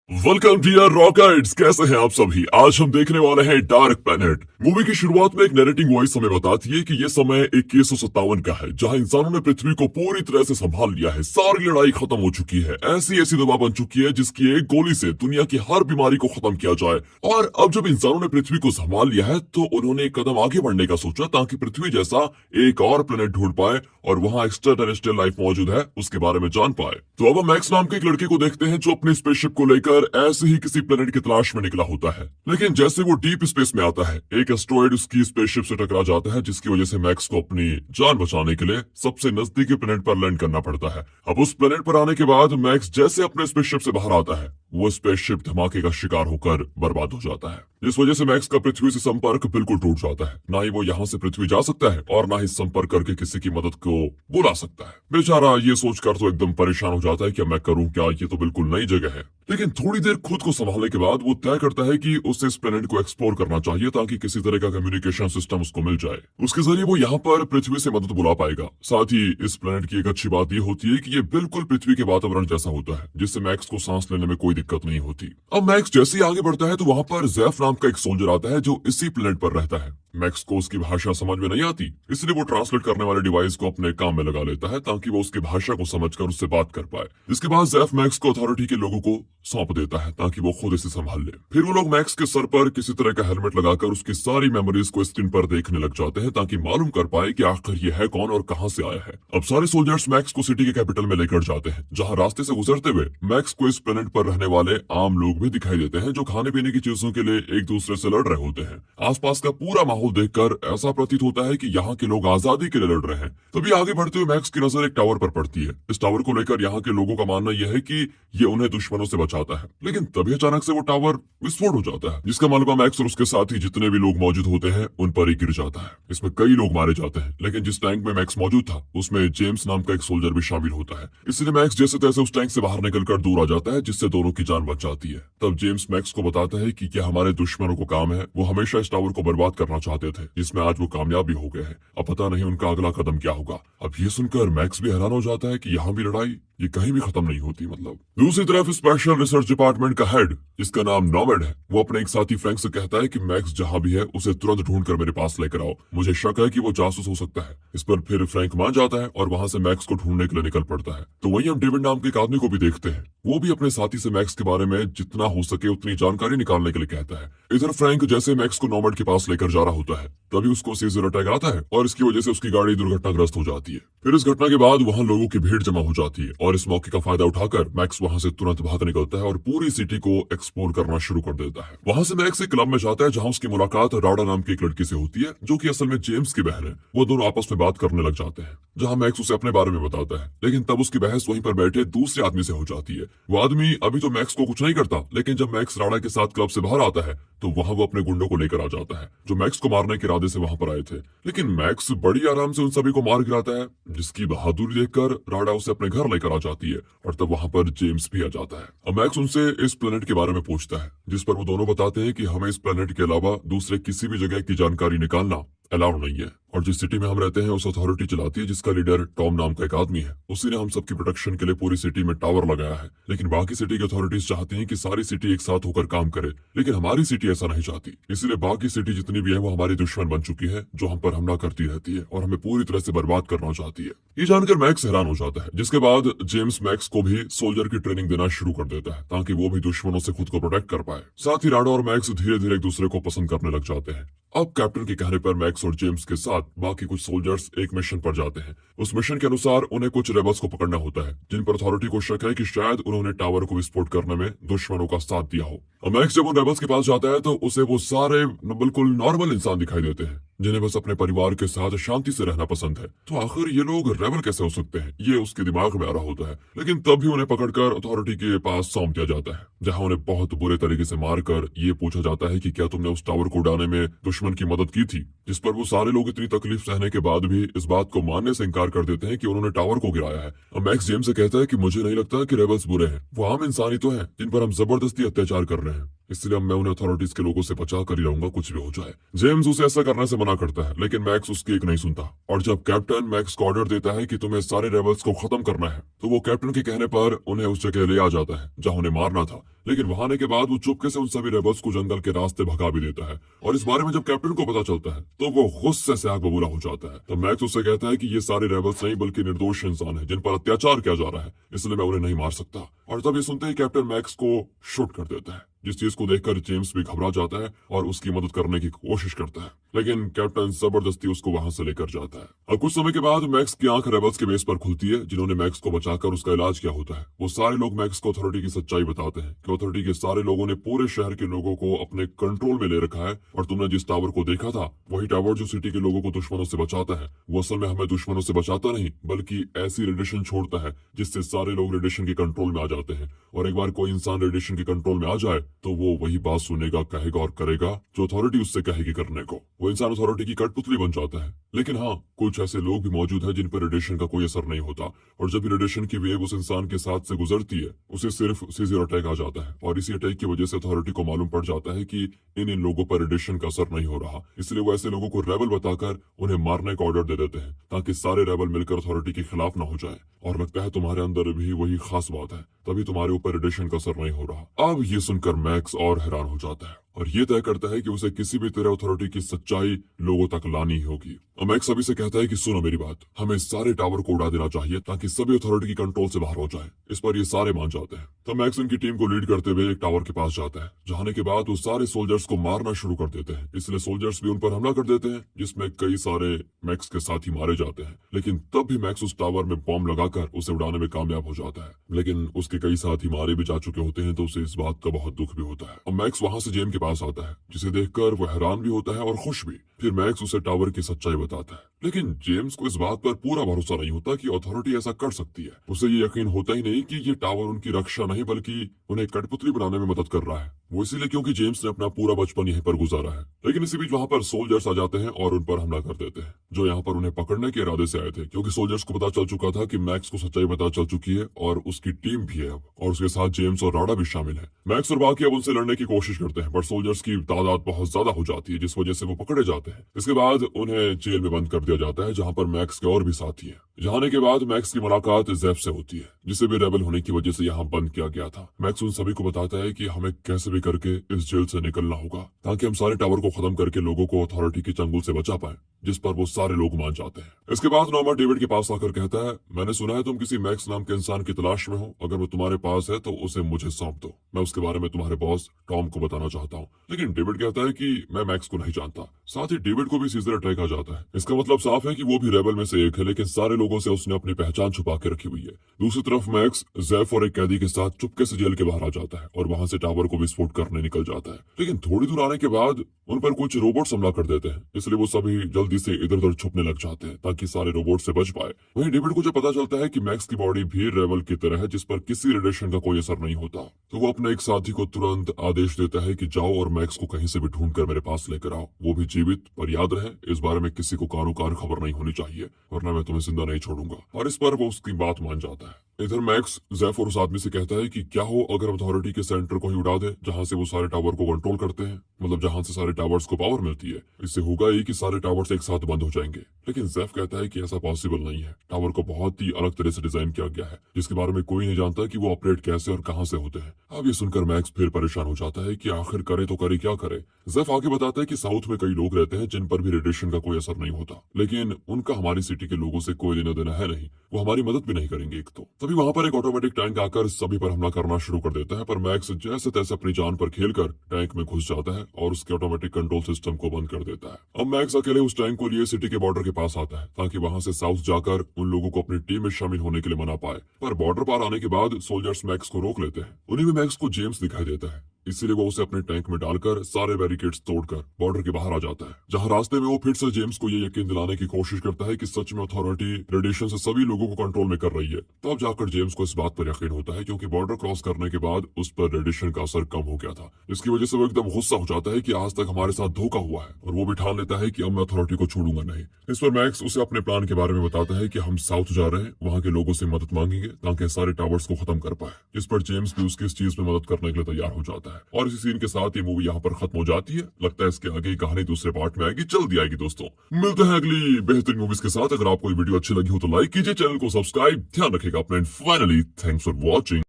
Welcome dear rockets, कैसे हैं आप सभी। आज हम देखने वाले हैं डार्क प्लैनेट। मूवी की शुरुआत में एक नरेटिंग वॉइस हमें बताती है कि ये समय 2157 का है, जहां इंसानों ने पृथ्वी को पूरी तरह से संभाल लिया है। सारी लड़ाई खत्म हो चुकी है, ऐसी ऐसी दवा बन चुकी है जिसकी एक गोली से दुनिया की हर बीमारी को खत्म किया जाए। और अब जब इंसानों ने पृथ्वी को संभाल लिया है तो उन्होंने एक कदम आगे बढ़ने का सोचा, ताकि पृथ्वी जैसा एक और प्लेनेट ढूंढ पाए और वहां एक्स्ट्रा टेरेस्ट्रियल लाइफ मौजूद है उसके बारे में जान पाए। तो अब हम मैक्स नाम के एक लड़के को देखते हैं जो अपने स्पेसशिप को लेकर ऐसे ही किसी प्लेनेट की तलाश में निकला होता है। लेकिन जैसे वो डीप स्पेस में आता है, एक एस्ट्रॉइड उसकी स्पेसशिप से टकरा जाता है, जिसकी वजह से मैक्स को अपनी जान बचाने के लिए सबसे नजदीकी प्लेनेट पर लैंड करना पड़ता है। अब उस प्लेनेट पर आने के बाद मैक्स जैसे अपने स्पेसशिप से बाहर आता है, वो स्पेसशिप धमाके का शिकार होकर बर्बाद हो जाता है, जिस वजह से मैक्स का पृथ्वी से संपर्क बिल्कुल टूट जाता है। ना ही वो यहाँ से पृथ्वी जा सकता है और ना ही संपर्क करके किसी की मदद को बुला सकता है। बेचारा ये सोचकर तो एकदम परेशान हो जाता है कि मैं करूं क्या, ये तो बिल्कुल नई जगह है। लेकिन थोड़ी देर खुद को संभालने के बाद वो तय करता है कि उसे इस प्लेनेट को एक्सप्लोर करना चाहिए, ताकि किसी तरह का कम्युनिकेशन सिस्टम उसको मिल जाए। उसके जरिए वो यहाँ पर पृथ्वी से मदद बुला पाएगा। साथ ही इस प्लेनेट की एक अच्छी बात ये होती है कि ये बिल्कुल पृथ्वी के वातावरण जैसा होता है, जिससे मैक्स को सांस लेने में कोई दिक्कत नहीं होती। अब मैक्स जैसे ही आगे बढ़ता है तो वहां पर जैफ नाम का एक सोल्जर आता है जो इसी प्लेनेट पर रहता है। मैक्स को उसकी भाषा समझ में नहीं आती, इसलिए वो ट्रांसलेट करने वाले डिवाइस को अपने काम में लगा लेता है, ताकि वो उसकी भाषा को समझकर उससे बात कर पाए। इसके बाद जैफ मैक्स को अथॉरिटी के लोगों को सौंप देता है, ताकि वो खुद इसे संभाल ले। फिर वो लोग मैक्स के सर पर किसी तरह का हेलमेट लगाकर उसकी सारी मेमोरीज को स्क्रीन पर देखने लग जाते हैं, ताकि मालूम कर पाए कि आखिर ये है कौन और कहां से आया है। अब सारे सोल्जर्स मैक्स को सिटी के कैपिटल में लेकर जाते हैं, जहां रास्ते से गुजरते हुए मैक्स को इस प्लेनेट पर रहने वाले आम लोग भी दिखाई देते हैं, जो खाने पीने की चीजों के लिए एक दूसरे से लड़ रहे होते हैं। आसपास का पूरा माहौल देखकर ऐसा प्रतीत होता है कि यहाँ के लोग आजादी के लिए लड़ रहे हैं। तभी आगे बढ़ते हुए मैक्स की नजर एक टावर पर पड़ती है। इस टावर को लेकर यहाँ के लोगों का मानना यह है कि ये उन्हें दुश्मनों से बचाता है। लेकिन तभी अचानक से वो टावर विस्फोट हो जाता है, जिसका मलबा मैक्स और उसके साथ ही जितने भी लोग मौजूद होते हैं उन पर ही गिर जाता है। इसमें कई लोग मारे जाते हैं, लेकिन जिस टैंक में मैक्स मौजूद था उसमें जेम्स नाम का एक सोल्जर भी शामिल होता है। इसलिए मैक्स जैसे तैसे उस टैंक से बाहर निकलकर दूर आ जाता है, जिससे दोनों की जान बच जाती है। तब जेम्स मैक्स को बताता है कि क्या हमारे दुश्मनों को काम है, वो हमेशा इस टावर को बर्बाद करना चाहते थे, जिसमें आज वो कामयाब भी हो गए हैं। अब पता नहीं उनका अगला कदम क्या होगा। अब ये सुनकर मैक्स भी हैरान हो जाता है कि यहाँ भी लड़ाई ये कहीं भी खत्म नहीं होती। मतलब दूसरी तरफ स्पेशल रिसर्च डिपार्टमेंट का हेड, जिसका नाम नॉमेड है, वो अपने एक साथी फ्रैंक से कहता है कि मैक्स जहां भी है उसे तुरंत ढूंढ कर मेरे पास लेकर आओ, मुझे शक है कि वो जासूस हो सकता है। इस पर फिर फ्रैंक मान जाता है और वहां से मैक्स को ढूंढने के लिए निकल पड़ता है। तो वहीं हम डेविड नाम के एक आदमी को भी देखते हैं, वो भी अपने साथी से मैक्स के बारे में जितना हो सके उतनी जानकारी निकालने के लिए कहता है। इधर फ्रैंक जैसे मैक्स को नॉमेड के पास लेकर जा रहा होता है, तभी उसको सीजर अटैक आता है और इसकी वजह से उसकी गाड़ी दुर्घटनाग्रस्त हो जाती है। फिर इस घटना के बाद वहां लोगों की भीड़ जमा हो जाती है और इस मौके का फायदा उठाकर मैक्स वहां से तुरंत भाग निकलता है और पूरी सिटी को एक्सप्लोर करना शुरू कर देता है। वहां से मैक्स एक क्लब में जाता है, जहां उसकी मुलाकात राडा नाम की एक लड़की से होती है, जो कि असल में जेम्स की बहन है। वो दोनों आपस में बात करने लग जाते हैं, जहां मैक्स उसे अपने बारे में बताता है। लेकिन तब उसकी बहस वहीं पर बैठे दूसरे आदमी से हो जाती है। वो आदमी अभी तो मैक्स को कुछ नहीं करता, लेकिन जब मैक्स राडा के साथ क्लब से बाहर आता है तो वहां वो अपने गुंडों को लेकर आ जाता है, जो मैक्स को मारने के इरादे से वहां पर आए थे। लेकिन मैक्स बड़ी आराम से उन सभी को मार गिराता है, जिसकी बहादुरी देखकर राडा उसे अपने घर लेकर आ जाती है और तब वहां पर जेम्स भी आ जाता है। अब मैक्स उनसे इस प्लेनेट के बारे में पूछता है, जिस पर वो दोनों बताते हैं कि हमें इस प्लेनेट के अलावा दूसरे किसी भी जगह की जानकारी निकालना अलाउ नहीं है, और जिस सिटी में हम रहते हैं उस अथॉरिटी चलाती है, जिसका लीडर टॉम नाम का एक आदमी है। उसी ने हम सबकी प्रोटेक्शन के लिए पूरी सिटी में टावर लगाया है। लेकिन बाकी सिटी की अथॉरिटीज चाहती हैं कि सारी सिटी एक साथ होकर काम करे, लेकिन हमारी सिटी ऐसा नहीं चाहती। इसलिए बाकी सिटी जितनी भी है वो हमारी दुश्मन बन चुकी है, जो हम पर हमला करती रहती है और हमें पूरी तरह से बर्बाद करना चाहती है। ये जानकर मैक्स हैरान हो जाता है, जिसके बाद जेम्स मैक्स को भी सोल्जर की ट्रेनिंग देना शुरू कर देता है, ताकि वो भी दुश्मनों से खुद को प्रोटेक्ट कर पाए। साथ ही राडा और मैक्स धीरे धीरे एक दूसरे को पसंद करने लग जाते हैं। अब कैप्टन के कहने पर मैक्स और जेम्स के साथ बाकी कुछ सोल्जर्स एक मिशन पर जाते हैं। उस मिशन के अनुसार उन्हें कुछ रेबल्स को पकड़ना होता है, जिन पर अथॉरिटी को शक है कि शायद उन्होंने टावर को विस्फोट करने में दुश्मनों का साथ दिया हो। और मैक्स जब उन रेबल्स के पास जाता है तो उसे वो सारे बिल्कुल नॉर्मल इंसान दिखाई देते हैं, जिन्हें बस अपने परिवार के साथ शांति से रहना पसंद है। तो आखिर ये लोग रेबल कैसे हो सकते हैं, ये उसके दिमाग में आ रहा होता है। लेकिन तब भी उन्हें पकड़कर अथॉरिटी के पास सौंप दिया जाता है, जहां उन्हें बहुत बुरे तरीके से मारकर ये पूछा जाता है कि क्या तुमने उस टावर को उड़ाने में दुश्मन की मदद की थी। जिस पर वो सारे लोग इतनी तकलीफ सहने के बाद भी इस बात को मानने से इनकार कर देते हैं कि उन्होंने टावर को गिराया है। और मैक्स जेम्स से कहता है कि मुझे नहीं लगता कि रेबल्स बुरे हैं, वो आम इंसान ही तो हैं, जिन पर हम जबरदस्ती अत्याचार कर रहे हैं। इसलिए मैं उन्हें अथॉरिटीज के लोगों से बचा कर ही रहूंगा, कुछ भी हो जाए। जेम्स उसे ऐसा करने से मना करता है, लेकिन मैक्स उसकी एक नहीं सुनता। और जब कैप्टन मैक्स को ऑर्डर देता है कि तुम्हें सारे रेबल्स को खत्म करना है, तो वो कैप्टन के कहने पर उन्हें उस जगह ले आ जाता है जहां उन्हें मारना था। लेकिन वहां आने के बाद वो चुपके से उन सभी रेबल्स को जंगल के रास्ते भगा भी देता है। और इस बारे में जब कैप्टन को पता चलता है तो वो गुस्से से आग बबूला हो जाता है। तो मैक्स उससे कहता है कि ये सारे रेबल्स नहीं बल्कि निर्दोष इंसान है जिन पर अत्याचार किया जा रहा है, इसलिए मैं उन्हें नहीं मार सकता। और तब ये सुनते ही कैप्टन मैक्स को शूट कर देता है, जिस चीज को देखकर जेम्स भी घबरा जाता है और उसकी मदद करने की कोशिश करता है, लेकिन कैप्टन जबरदस्ती उसको वहां से लेकर जाता है। और कुछ समय के बाद मैक्स की आंख रेबल्स के बेस पर खुलती है जिन्होंने मैक्स को बचाकर उसका इलाज किया होता है। वो सारे लोग मैक्स को अथॉरिटी की सच्चाई बताते हैं कि अथॉरिटी के सारे लोगों ने पूरे शहर के लोगों को अपने कंट्रोल में ले रखा है, और तुमने जिस टावर को देखा था वही टावर जो सिटी के लोगों को दुश्मनों से बचाता है, वो असल में हमें दुश्मनों से बचाता नहीं बल्कि ऐसी रेडिएशन छोड़ता है जिससे सारे लोग रेडिएशन के कंट्रोल में आ जाते हैं। और एक बार कोई इंसान रेडिएशन के कंट्रोल में आ जाए तो वो वही बात सुनेगा, कहेगा और करेगा जो अथॉरिटी उससे कहेगी करने को। वो इंसान अथॉरिटी की कठपुतली बन जाता है। लेकिन हाँ, कुछ ऐसे लोग भी मौजूद हैं जिन पर रेडिएशन का कोई असर नहीं होता, और जब भी रेडिएशन की वेव उस इंसान के साथ से गुजरती है उसे सिर्फ सीजर अटैक आ जाता है। और इसी अटैक की वजह से अथॉरिटी को मालूम पड़ जाता है कि इन लोगों पर रेडिएशन का असर नहीं हो रहा, इसलिए वो ऐसे लोगों को रेबल बताकर उन्हें मारने का ऑर्डर दे देते हैं ताकि सारे रेबल मिलकर अथॉरिटी के खिलाफ न हो जाए। और लगता है तुम्हारे अंदर भी वही खास बात है, तभी तुम्हारे ऊपर रेडिएशन का असर नहीं हो रहा। अब ये सुनकर मैक्स और हैरान हो जाता है और ये तय करता है कि उसे किसी भी तरह अथॉरिटी की सच्चाई लोगों तक लानी ही होगी। और मैक्स सभी से कहता है कि सुनो मेरी बात, हमें सारे टावर को उड़ा देना चाहिए ताकि सभी अथॉरिटी की कंट्रोल से बाहर हो जाए। इस पर ये सारे मान जाते हैं। तो मैक्स उनकी टीम को लीड करते हुए एक टावर के पास जाता है। जाने के बाद वो सारे सोल्जर्स को मारना शुरू कर देते हैं, इसलिए सोल्जर्स भी उन पर हमला कर देते हैं जिसमें कई सारे मैक्स के साथी मारे जाते हैं। लेकिन तब भी मैक्स उस टावर में बॉम्ब लगाकर उसे उड़ाने में कामयाब हो जाता है। लेकिन उसके कई साथी मारे भी जा चुके होते हैं तो उसे इस बात का बहुत दुख भी होता है। और मैक्स वहां से जेम के पास आता है जिसे देखकर वो हैरान भी होता है और खुश भी। फिर मैक्स उसे टावर की सच्चाई बताता है, लेकिन जेम्स को इस बात पर पूरा भरोसा नहीं होता कि अथॉरिटी ऐसा कर सकती है। उसे ये यकीन होता ही नहीं कि ये टावर उनकी रक्षा नहीं बल्कि उन्हें कठपुतली बनाने में मदद कर रहा है। वो इसीलिए क्योंकि जेम्स ने अपना पूरा बचपन यहीं पर गुजारा है। लेकिन इसी बीच वहां पर सोल्जर्स आ जाते हैं और उन पर हमला कर देते हैं जो यहाँ पर उन्हें पकड़ने के इरादे से आए थे, क्योंकि सोल्जर्स को पता चल चुका था कि मैक्स को सच्चाई पता चल चुकी है और उसकी टीम भी है अब, और उसके साथ जेम्स और राडा भी शामिल है। मैक्स और बाकी अब उनसे लड़ने की कोशिश करते हैं, पर सोल्जर्स की तादाद बहुत ज्यादा हो जाती है जिस वजह से वो पकड़े जाते हैं। इसके बाद उन्हें जेल में बंद कर दिया जाता है जहाँ पर मैक्स के और भी साथी हैं। जाने के बाद मैक्स की मुलाकात जेफ से होती है जिसे भी रेबल होने की वजह से यहाँ बंद किया गया था। मैक्स उन सभी को बताता है कि हमें कैसे भी करके इस जेल से निकलना होगा ताकि हम सारे टावर को खत्म करके लोगों को अथॉरिटी के चंगुल से बचा पाए, जिस पर वो सारे लोग मान जाते हैं। इसके बाद नॉर्मा डेविड के पास आकर कहता है, मैंने सुना है तुम किसी मैक्स नाम के इंसान की तलाश में हो, अगर वो तुम्हारे पास है तो उसे मुझे सौंप दो, मैं उसके बारे में तुम्हारे बॉस टॉम को बताना चाहता हूँ। लेकिन डेविड कहता है कि मैं मैक्स को नहीं जानता। साथ ही डेविड को भी सीजर अटैक आ जाता है। इसका मतलब साफ है कि वो भी रेबल में से एक है, लेकिन सारे लोगों से उसने अपनी पहचान छुपा के रखी हुई है। दूसरी तरफ मैक्स जेफ और एक कैदी के साथ चुपके से जेल के बाहर आ जाता है और वहां से टावर को विस्फोट करने निकल जाता है। लेकिन थोड़ी दूर आने के बाद उन पर कुछ रोबोट्स हमला कर देते हैं, इसलिए वो सभी जल्दी से इधर उधर छुपने लग जाते हैं ताकि सारे रोबोट से बच पाए। वहीं डेविड को जब पता चलता है कि मैक्स की बॉडी भी रेबल की तरह है जिस पर किसी रेडिएशन का कोई असर नहीं होता, तो वो अपने एक साथी को तुरंत आदेश देता है कि जाओ और मैक्स को कहीं से भी ढूंढ कर मेरे पास लेकर आओ, वो भी जीवित। पर याद रहे, इस बारे में किसी को कानो कार खबर नहीं होनी चाहिए, वरना मैं तुम्हें जिंदा नहीं छोड़ूंगा। और इस पर वो उसकी बात मान जाता है। इधर मैक्स जेफ और उस आदमी से कहता है कि क्या हो अगर अथॉरिटी के सेंटर को ही उड़ा दे जहां से वो सारे टावर को कंट्रोल करते हैं, मतलब जहां से सारे टावर्स को पावर मिलती है। इससे होगा ही कि सारे टावर्स एक साथ बंद हो जाएंगे। लेकिन जेफ कहता है कि ऐसा पॉसिबल नहीं है, टावर को बहुत ही अलग तरह से डिजाइन किया गया है जिसके बारे में कोई नहीं जानता कि वो ऑपरेट कैसे और कहां से होते हैं। अब ये सुनकर मैक्स फिर परेशान हो जाता है कि आखिर करे तो करे क्या करे। जेफ आगे बताता है कि साउथ में कई लोग रहते हैं जिन पर भी रेडिएशन का कोई असर नहीं होता, लेकिन उनका हमारी सिटी के लोगों से कोई लेना देना है नहीं, वो हमारी मदद भी नहीं करेंगे। एक तो तभी वहां पर एक ऑटोमेटिक टैंक आकर सभी पर हमला करना शुरू कर देता है, पर मैक्स जैसे तैसे अपनी जान पर खेलकर टैंक में घुस जाता है और उसके ऑटोमेटिक कंट्रोल सिस्टम को बंद कर देता है। अब मैक्स अकेले उस टैंक को लिए सिटी के बॉर्डर के पास आता है ताकि वहां से साउथ जाकर उन लोगों को अपनी टीम में शामिल होने के लिए मना पाए। पर बॉर्डर पार आने के बाद सोल्जर्स मैक्स को रोक लेते हैं। उन्हीं में मैक्स को जेम्स दिखाई देता है, इसीलिए वो उसे अपने टैंक में डालकर सारे बैरिकेड्स तोड़कर बॉर्डर के बाहर आ जाता है, जहां रास्ते में वो फिर से जेम्स को ये यकीन दिलाने की कोशिश करता है कि सच में अथॉरिटी रेडिएशन से सभी लोगों को कंट्रोल में कर रही है। तब जाकर जेम्स को इस बात पर यकीन होता है क्योंकि बॉर्डर क्रॉस करने के बाद उस पर रेडिएशन का असर कम हो गया था, जिसकी वजह से वो एकदम गुस्सा हो जाता है कि आज तक हमारे साथ धोखा हुआ है, और वो भी ठान लेता है कि अब मैं अथॉरिटी को छोड़ूंगा नहीं। इस पर मैक्स उसे अपने प्लान के बारे में बताता है कि हम साउथ जा रहे हैं, वहां के लोगों से मदद मांगेंगे ताकि सारे टावर्स को खत्म कर पाए। इस पर जेम्स भी उसकी इस चीज में मदद करने के लिए तैयार हो जाता है, और इसी सीन के साथ ये मूवी यहाँ पर खत्म हो जाती है। लगता है इसके आगे की कहानी दूसरे पार्ट में आएगी, जल्दी आएगी। दोस्तों मिलते हैं अगली बेहतरीन मूवीज के साथ। अगर आपको ये वीडियो अच्छी लगी हो तो लाइक कीजिए, चैनल को सब्सक्राइब, ध्यान रखिएगा अपना। Finally thanks for watching.